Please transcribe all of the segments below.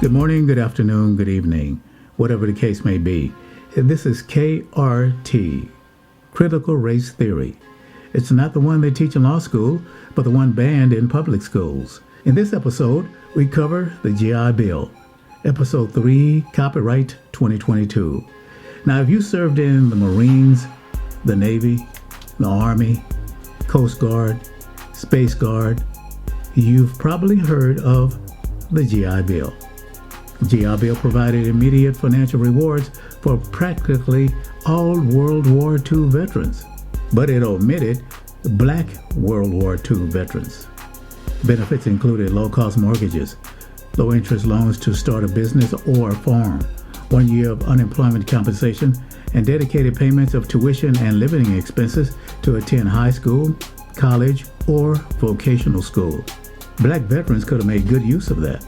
Good morning, good afternoon, good evening, whatever the case may be. This is KRT, Critical Race Theory. It's not the one they teach in law school, but the one banned in public schools. In this episode, we cover the GI Bill, Episode 3, Copyright 2022. Now, if you served in the Marines, the Navy, the Army, Coast Guard, Space Guard, you've probably heard of the GI Bill. GI Bill provided immediate financial rewards for practically all World War II veterans, but it omitted Black World War II veterans. Benefits included low-cost mortgages, low-interest loans to start a business or a farm, 1 year of unemployment compensation, and dedicated payments of tuition and living expenses to attend high school, college, or vocational school. Black veterans could have made good use of that.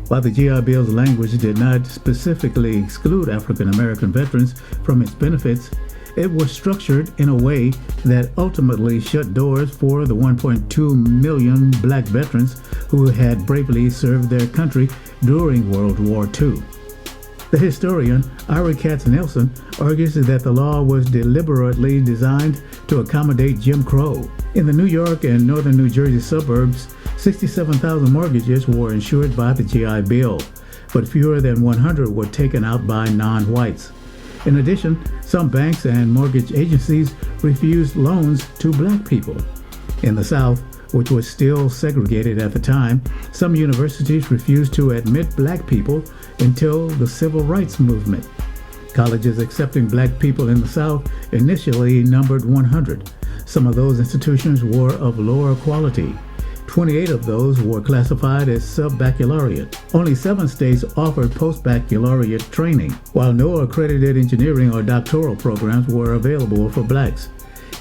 While the GI Bill's language did not specifically exclude African American veterans from its benefits, it was structured in a way that ultimately shut doors for the 1.2 million black veterans who had bravely served their country during World War II. The historian Ira Katz-Nelson argues that the law was deliberately designed to accommodate Jim Crow. In the New York and northern New Jersey suburbs, 67,000 mortgages were insured by the GI Bill, but fewer than 100 were taken out by non-whites. In addition, some banks and mortgage agencies refused loans to black people. In the South, which was still segregated at the time, some universities refused to admit black people until the Civil Rights Movement. Colleges accepting black people in the South initially numbered 100. Some of those institutions were of lower quality. 28 of those were classified as sub-baccalaureate. Only 7 states offered post-baccalaureate training, while no accredited engineering or doctoral programs were available for blacks.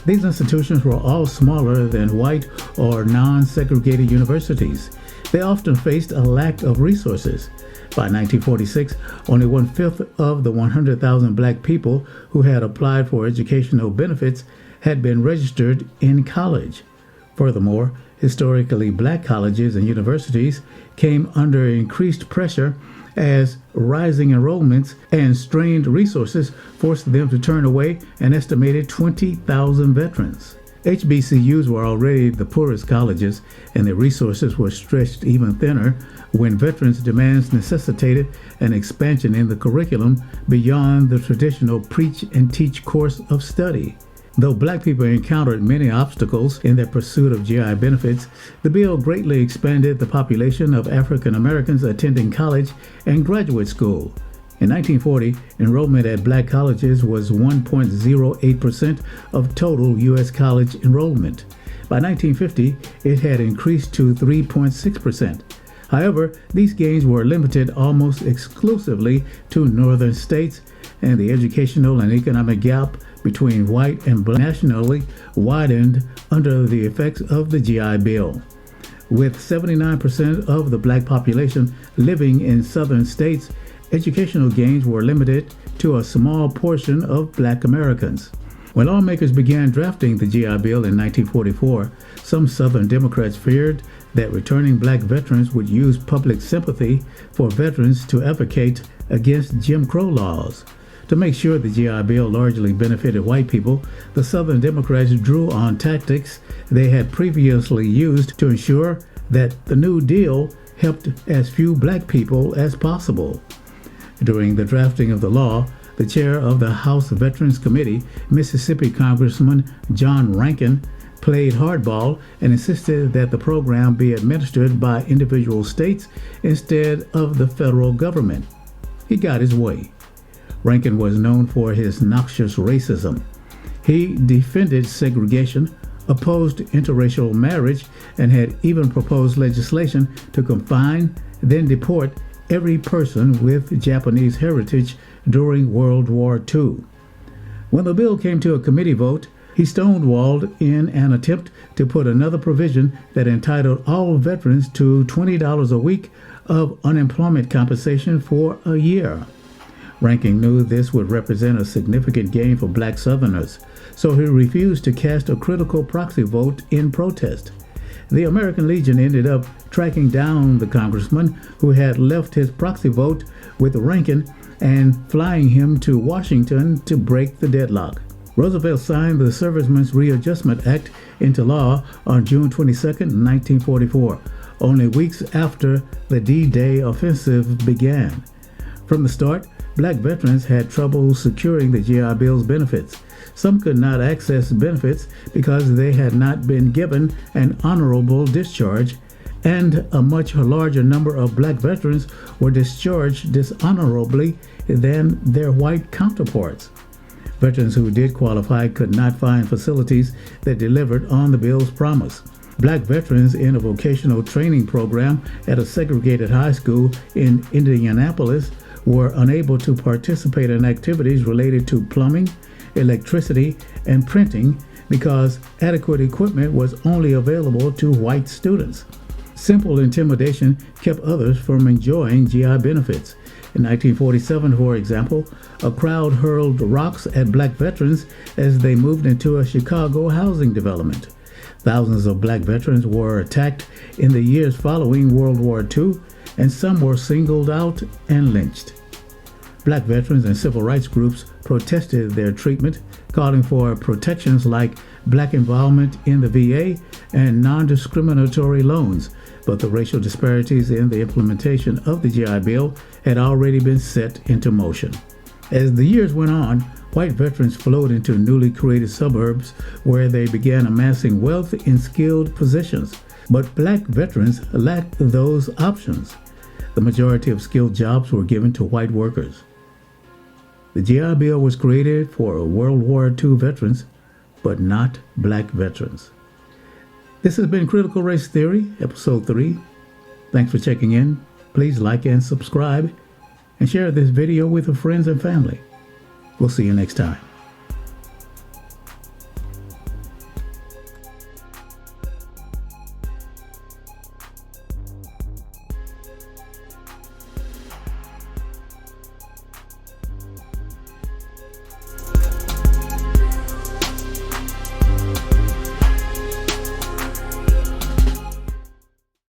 These institutions were all smaller than white or non-segregated universities. They often faced a lack of resources. By 1946, only 1/5 of the 100,000 black people who had applied for educational benefits had been registered in college. Furthermore, historically black colleges and universities came under increased pressure as rising enrollments and strained resources forced them to turn away an estimated 20,000 veterans. HBCUs were already the poorest colleges, and their resources were stretched even thinner when veterans' demands necessitated an expansion in the curriculum beyond the traditional preach and teach course of study. Though black people encountered many obstacles in their pursuit of GI benefits, the bill greatly expanded the population of African Americans attending college and graduate school. In 1940, enrollment at black colleges was 1.08% of total U.S. college enrollment. By 1950, it had increased to 3.6%. However, these gains were limited almost exclusively to northern states, and the educational and economic gap between white and black nationally widened under the effects of the GI Bill. With 79% of the black population living in southern states, educational gains were limited to a small portion of black Americans. When lawmakers began drafting the GI Bill in 1944, some Southern Democrats feared that returning black veterans would use public sympathy for veterans to advocate against Jim Crow laws. To make sure the GI Bill largely benefited white people, the Southern Democrats drew on tactics they had previously used to ensure that the New Deal helped as few black people as possible. During the drafting of the law, the chair of the House Veterans Committee, Mississippi Congressman John Rankin, played hardball and insisted that the program be administered by individual states instead of the federal government. He got his way. Rankin was known for his noxious racism. He defended segregation, opposed interracial marriage, and had even proposed legislation to confine, then deport every person with Japanese heritage during World War II. When the bill came to a committee vote, he stonewalled in an attempt to put another provision that entitled all veterans to $20 a week of unemployment compensation for a year. Rankin knew this would represent a significant gain for black Southerners, so he refused to cast a critical proxy vote in protest. the American Legion ended up tracking down the congressman who had left his proxy vote with Rankin and flying him to Washington to break the deadlock. Roosevelt signed the Servicemen's Readjustment Act into law on June 22, 1944, only weeks after the D-Day offensive began. From the start, black veterans had trouble securing the GI Bill's benefits. Some could not access benefits because they had not been given an honorable discharge, and a much larger number of black veterans were discharged dishonorably than their white counterparts. Veterans who did qualify could not find facilities that delivered on the bill's promise. Black veterans in a vocational training program at a segregated high school in Indianapolis were unable to participate in activities related to plumbing, electricity, and printing because adequate equipment was only available to white students. Simple intimidation kept others from enjoying GI benefits. In 1947, for example, a crowd hurled rocks at black veterans as they moved into a Chicago housing development. Thousands of black veterans were attacked in the years following World War II, and some were singled out and lynched. Black veterans and civil rights groups protested their treatment, calling for protections like black involvement in the VA and non-discriminatory loans, but the racial disparities in the implementation of the GI Bill had already been set into motion. As the years went on, white veterans flowed into newly created suburbs where they began amassing wealth in skilled positions, but black veterans lacked those options. The majority of skilled jobs were given to white workers. The GI Bill was created for World War II veterans, but not black veterans. This has been Critical Race Theory, Episode 3. Thanks for checking in. Please like and subscribe, and share this video with your friends and family. We'll see you next time.